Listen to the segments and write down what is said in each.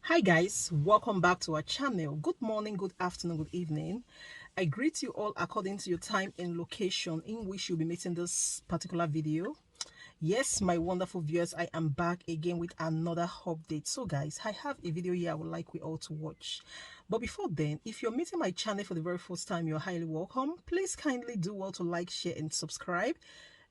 Hi guys, welcome back to our channel. Good morning, good afternoon, good evening. I greet you all according to your time and location in which you'll be meeting this particular video. Yes, my wonderful viewers, I am back again with another update. So guys, I have a video here I would like we all to watch. But before then, if you're meeting my channel for the very first time, you're highly welcome. Please kindly do well to like, share and subscribe.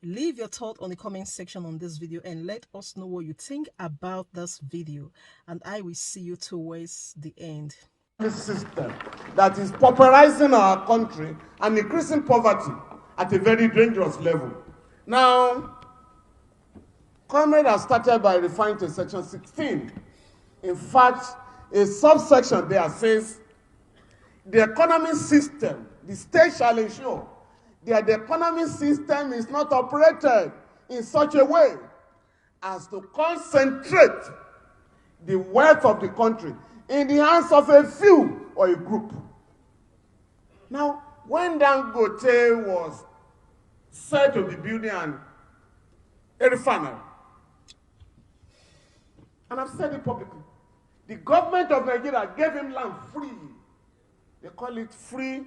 Leave your thought on the comment section on this video and let us know what you think about this video, and I will see you towards the end. This system that is pauperizing our country and increasing poverty at a very dangerous level. Now, Comrade has started by referring to section 16. In fact, a subsection there says, the economic system, the state shall ensure that the economic system is not operated in such a way as to concentrate the wealth of the country in the hands of a few or a group. Now, when Dangote was said to be building a refinery, and I've said it publicly, the government of Nigeria gave him land free. They call it free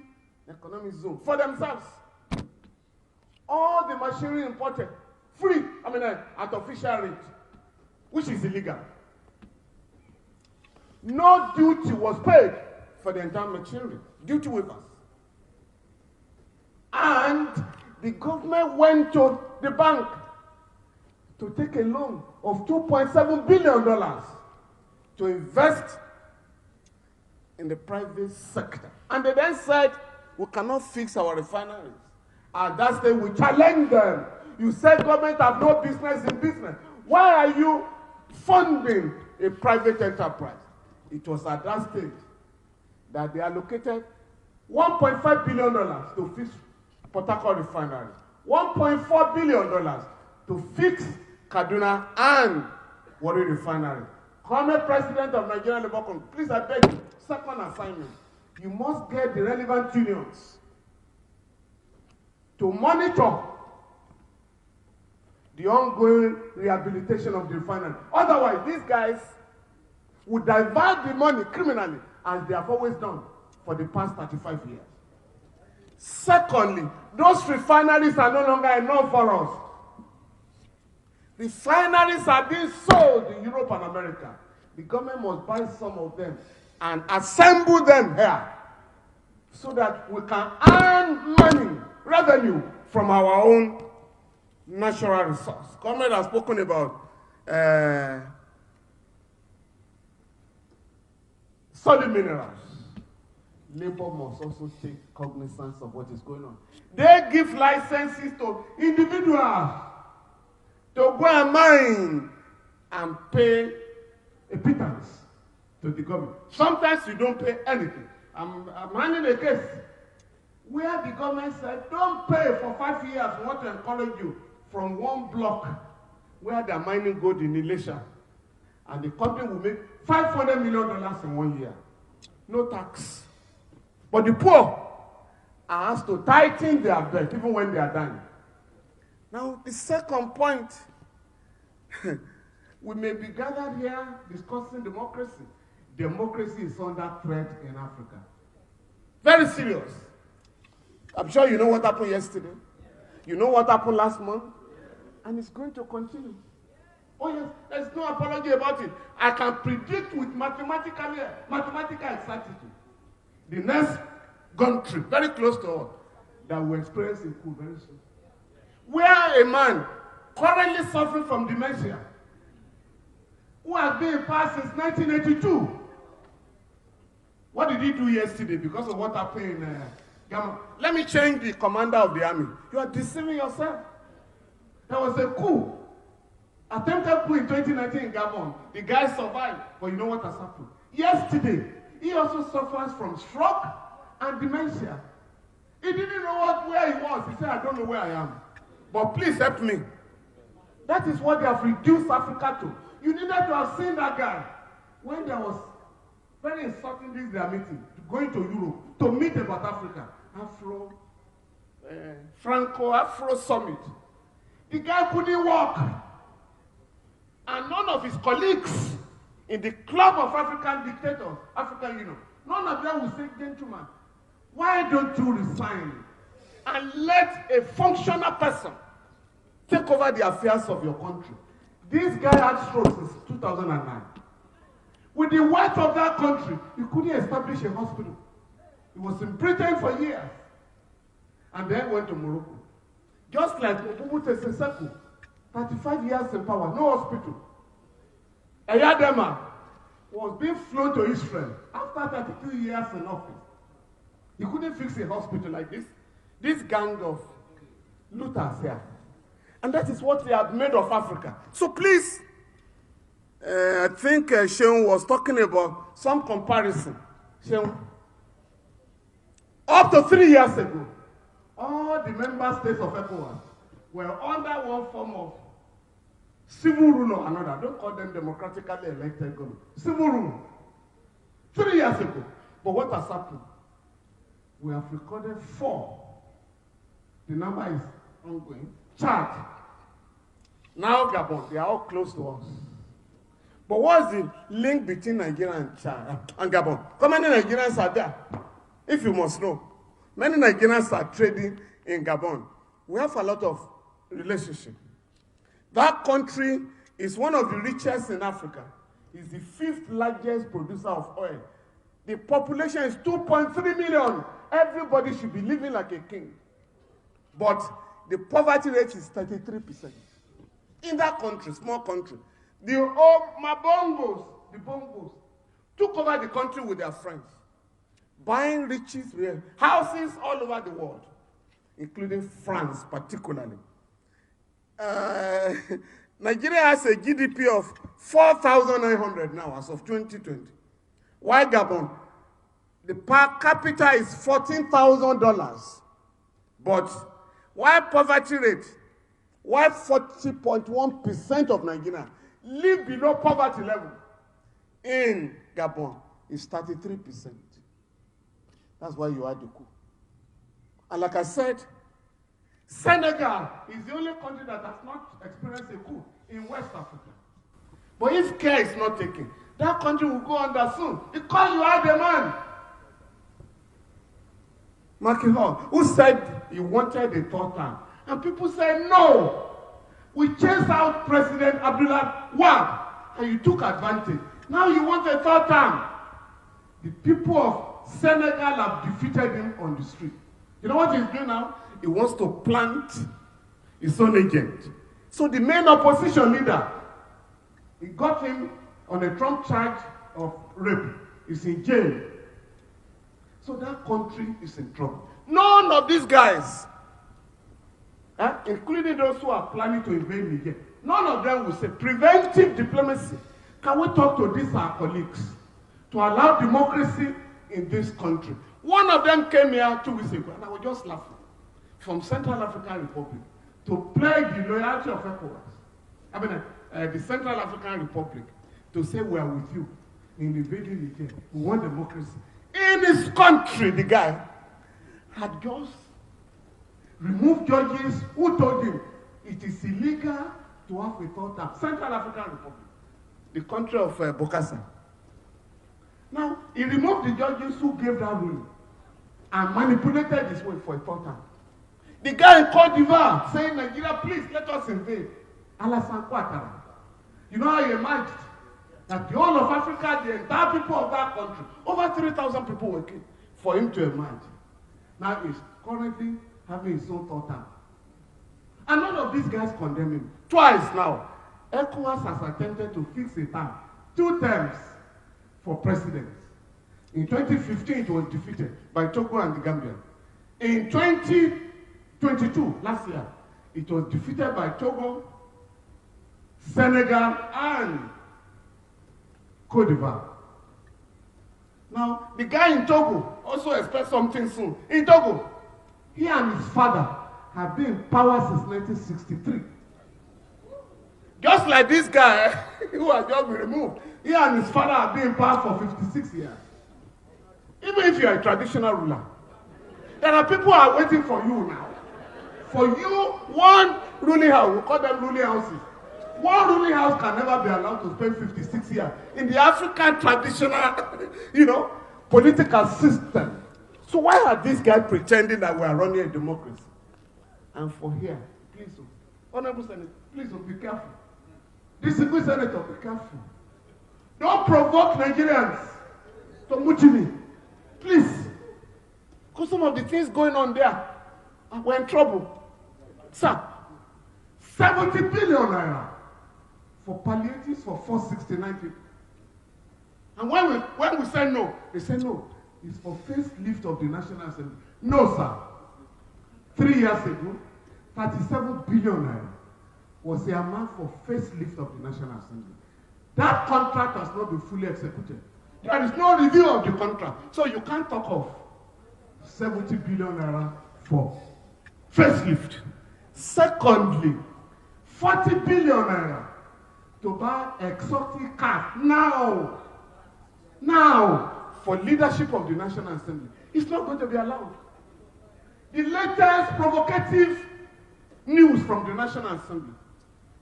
economic zone for themselves. All the machinery imported, free, at official rate, which is illegal. No duty was paid for the entire machinery, duty waivers. And the government went to the bank to take a loan of $2.7 billion to invest in the private sector. And they then said, we cannot fix our refineries. And that's the we challenge them. You said government have no business in business. Why are you funding a private enterprise? It was at that stage that they allocated $1.5 billion to fix Port Harcourt refinery, $1.4 billion to fix Kaduna and Warri refinery. Current President of Nigerian Labour Congress, please I beg you, second assignment, you must get the relevant unions to monitor the ongoing rehabilitation of the refinery. Otherwise, these guys would divert the money criminally, as they have always done for the past 35 years. Secondly, those refineries are no longer enough for us. Refineries are being sold in Europe and America. The government must buy some of them and assemble them here so that we can earn money, revenue from our own natural resource. Government has spoken about solid minerals. Labor must also take cognizance of what is going on. They give licenses to individuals to go and mine and pay a pittance to the government. Sometimes you don't pay anything. I'm running a case where the government said, don't pay for 5 years. We want to encourage you from one block where they're mining gold in Elisha. And the company will make $500 million in 1 year. No tax. But the poor are asked to tighten their belt even when they are dying. Now, the second point, we may be gathered here discussing democracy. Democracy is under threat in Africa. Very serious. I'm sure you know what happened yesterday. You know what happened last month. And it's going to continue. Oh yes, there's no apology about it. I can predict with mathematical exactitude the next country, very close to us, that will experience a coup very soon. Where a man currently suffering from dementia, who has been in power since 1982, what did he do yesterday because of what happened in Ghana? Let me change the commander of the army. You are deceiving yourself. There was a coup. Attempted coup in 2019 in Gabon. The guy survived, but you know what has happened? Yesterday, he also suffers from stroke and dementia. He didn't know where he was. He said, I don't know where I am. But please help me. That is what they have reduced Africa to. You needed to have seen that guy when there was very insulting this their meeting, going to Europe to meet about Africa. Franco-Afro summit. The guy couldn't walk. And none of his colleagues in the Club of African Dictators, African Union, none of them will say, gentlemen, why don't you resign and let a functional person take over the affairs of your country? This guy had stroke since 2009. With the wealth of that country, he couldn't establish a hospital. He was in Britain for years and then went to Morocco. Just like Mobutu Sese Seko, 35 years in power, no hospital. Eyadema was being flown to Israel after 32 years in office. He couldn't fix a hospital like this. This gang of looters here. And that is what they have made of Africa. So please, I think Seun was talking about some comparison. Seun, up to 3 years ago, all the member states of ECOWAS were under one form of civil rule or another. Don't call them democratically elected government. Civil rule. 3 years ago. But what has happened? We have recorded 4. The number is ongoing. Chad. Now Gabon. They are all close to us. But what's the link between Nigeria and Chad and Gabon? How many Nigerians are there? If you must know. Many Nigerians are trading in Gabon. We have a lot of relationship. That country is one of the richest in Africa. It's the 5th largest producer of oil. The population is 2.3 million. Everybody should be living like a king. But the poverty rate is 33%. In that country, small country, the Mabongos, the Bongos, took over the country with their friends, buying riches, houses all over the world, including France particularly. Nigeria has a GDP of 4,900 now as of 2020. While Gabon, the per capita is $14,000. But while poverty rate, while 40.1% of Nigeria live below poverty level, in Gabon is 33%. That's why you had the coup. And like I said, Senegal is the only country that has not experienced a coup in West Africa. But if care is not taken, that country will go under soon because you are the man. Macky Sall, who said he wanted a 3rd term. And people said, no. We chased out President Abdullah Wahab, and you took advantage. Now you want a 3rd term. The people of Senegal have defeated him on the street. You know what he's doing now? He wants to plant his own agent. So the main opposition leader, he got him on a Trump charge of rape. He's in jail. So that country is in trouble. None of these guys, including those who are planning to invade Niger, none of them will say preventive diplomacy. Can we talk to these our colleagues to allow democracy in this country? One of them came here 2 weeks ago, and I was just laughing, from Central African Republic, to pledge the loyalty of ECOWAS. The Central African Republic, to say we are with you in invading Niger. We want democracy. In his country, the guy had just removed judges who told him it is illegal to have a 3rd term. Central African Republic, the country of Bokassa. Now, he removed the judges who gave that ruling and manipulated his way for a 3rd term. The guy in Côte d'Ivoire saying, Nigeria, please let us invade. Alassane Ouattara. You know how he emerged? That the whole of Africa, the entire people of that country, over 3,000 people were killed for him to emerge. Now he's currently having his own 3rd term. And none of these guys condemn him. Twice now, ECOWAS has attempted to fix a term, 2 terms for presidents. In 2015, it was defeated by Togo and the Gambia. In 2022, last year, it was defeated by Togo, Senegal, and Côte d'Ivoire. Now, the guy in Togo also expects something soon. In Togo, he and his father have been in power since 1963. Just like this guy who has just been removed, he and his father have been in power for 56 years. Even if you are a traditional ruler, there are people who are waiting for you now. For you, one ruling house, we call them ruling houses. One ruling house can never be allowed to spend 56 years in the African traditional, political system. So why are these guys pretending that we are running a democracy? And for here, please, Honorable Senator, please be careful. Distinguished Senator, be careful. Don't provoke Nigerians to mutiny. Please. Because some of the things going on there, we're in trouble. Sir, 70 billion naira for palliatives for 469 people. And when we say no, they say no. It's for facelift of the National Assembly. No, sir. 3 years ago, 37 billion naira was the amount for facelift of the National Assembly. That contract has not been fully executed. There is no review of the contract. So you can't talk of 70 billion naira for facelift. Secondly, 40 billion naira to buy exotic cars now for leadership of the National Assembly. It's not going to be allowed. The latest provocative news from the National Assembly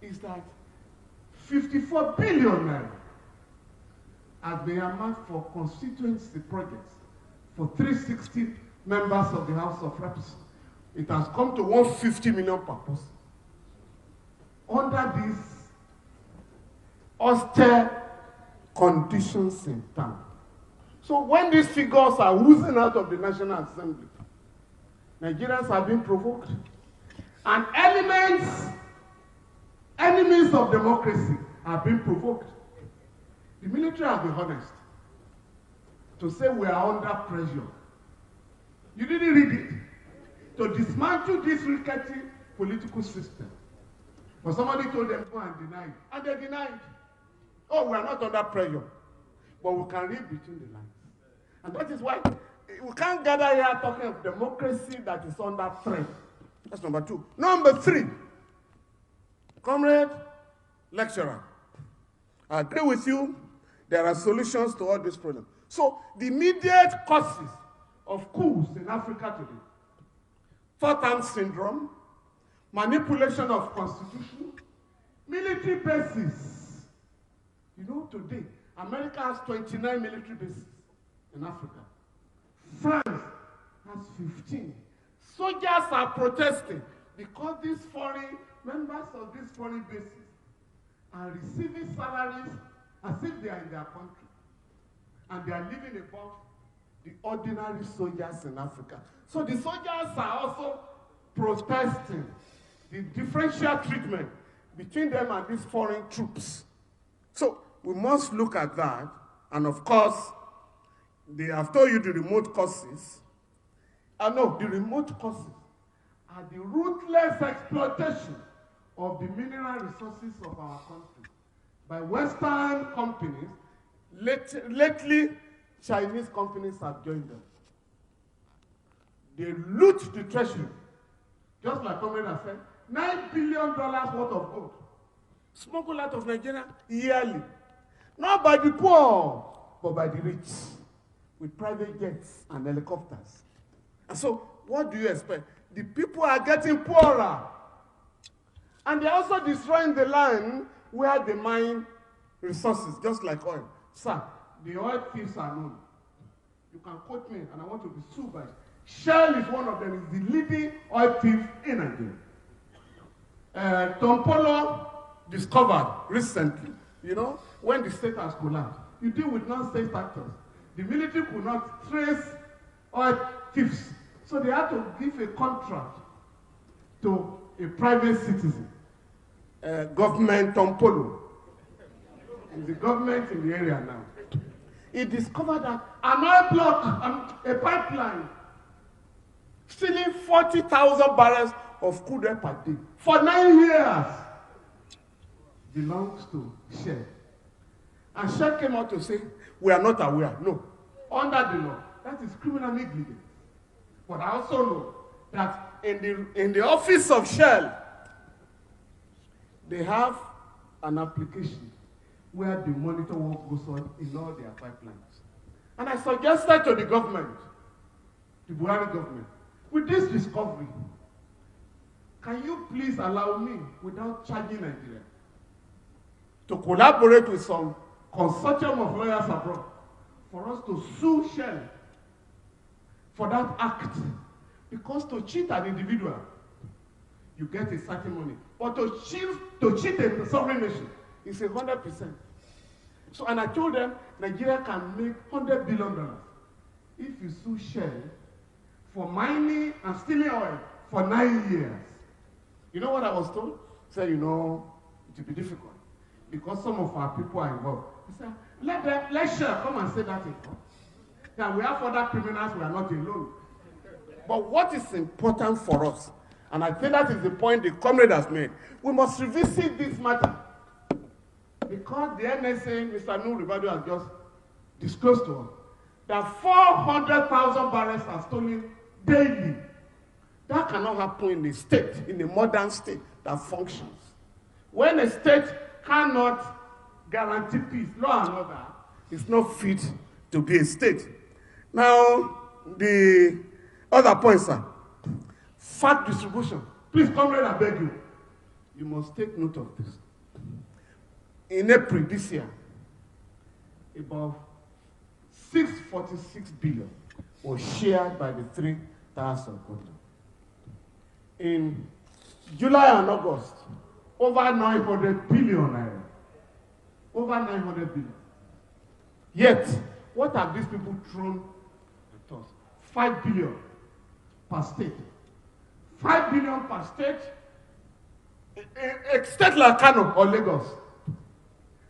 is that 54 billion naira has been earmarked for constituency projects for 360 members of the House of Reps. It has come to 150 million per person. Under these austere conditions in town. So when these figures are oozing out of the National Assembly, Nigerians are being provoked. And enemies of democracy are being provoked. The military has been honest to say we are under pressure. You didn't read it. To dismantle this rickety political system. But somebody told them, go and deny it. And they denied. Oh, we are not under pressure. But we can read between the lines. And that is why we can't gather here talking of democracy that is under threat. That's number two. Number three, comrade lecturer, I agree with you. There are solutions to all these problems. So the immediate causes of coups in Africa today, fourth-hand syndrome, manipulation of constitution, military bases. You know, today, America has 29 military bases in Africa. France has 15. Soldiers are protesting because these foreign members of these foreign bases are receiving salaries as if they are in their country. And they are living above the ordinary soldiers in Africa. So the soldiers are also protesting the differential treatment between them and these foreign troops. So we must look at that. And of course, they have told you the remote causes. The remote causes are the ruthless exploitation of the mineral resources of our country by Western companies. Lately, Chinese companies have joined them. They loot the treasury. Just like Comrade has said, $9 billion worth of gold. Smuggled out of Nigeria yearly. Not by the poor, but by the rich. With private jets and helicopters. And so, what do you expect? The people are getting poorer. And they're also destroying the land where they mine resources, just like oil. Sir, the oil thieves are known. You can quote me, and I want to be sued by it. Shell is one of them, is the leading oil thief in Nigeria. Tompolo discovered recently, when the state has collapsed. You deal with non-state actors. The military could not trace oil thieves. So they had to give a contract to a private citizen, government Tompolo. It's the government in the area now. He discovered that an oil block, a pipeline, stealing 40,000 barrels of crude oil per day for 9 years belongs to Shell. And Shell came out to say, we are not aware. No. Under the law, that is criminal negligence. But I also know that in the office of Shell, they have an application where they monitor what goes on in all their pipelines. And I suggested to the government, the Buhari government, with this discovery, can you please allow me, without charging Nigeria, to collaborate with some consortium of lawyers abroad for us to sue Shell for that act. Because to cheat an individual, you get a certain money. But to cheat a sovereign nation is 100%. So, and I told them, Nigeria can make $100 billion if you sue Shell for mining and stealing oil for 9 years. You know what I was told? I said, you know, it will be difficult because some of our people are involved. I said, let Shell come and say that in court. That we have other criminals, we are not alone. But what is important for us, and I think that is the point the comrade has made, we must revisit this matter. Because the NSA, Mr. Nuhu Ribadu, has just disclosed to us that 400,000 barrels are stolen daily. That cannot happen in a state, in a modern state that functions. When a state cannot guarantee peace, law and order, it's not fit to be a state. Now, the other point, sir, fact distribution. Please, comrade, I beg you. You must take note of this. In April this year, about 646 billion was shared by the three tiers of government. In July and August, over 900 billion naira. Over 900 billion. Yet, what have these people thrown at us? 5 billion per state. 5 billion per state. A state like Kano or Lagos.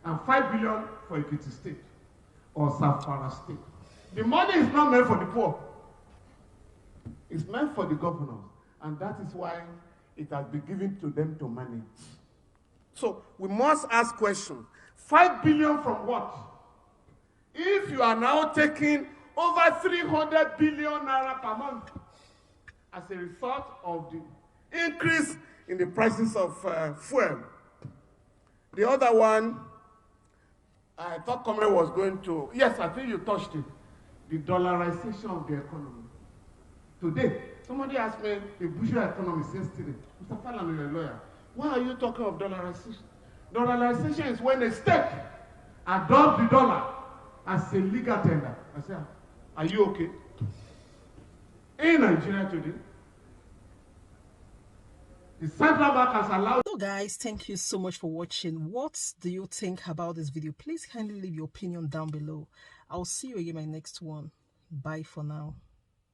And 5 billion for Ekiti State or Zamfara State. The money is not meant for the poor. It's meant for the governors. And that is why it has been given to them to manage. So we must ask questions. 5 billion from what? If you are now taking over 300 billion naira per month as a result of the increase in the prices of fuel. The other one, I thought Comrade was going to, yes, I think you touched it, the dollarization of the economy. Today, somebody asked me, the bourgeois economist yesterday, Mr. Fallon, you're a lawyer, why are you talking of dollarization? Dollarization is when a state adopts the dollar as a legal tender. I said, are you okay? In Nigeria today, the central bank has allowed. So guys, thank you so much for watching. What do you think about this video? Please kindly leave your opinion down below. I'll see you again in my next one. Bye for now.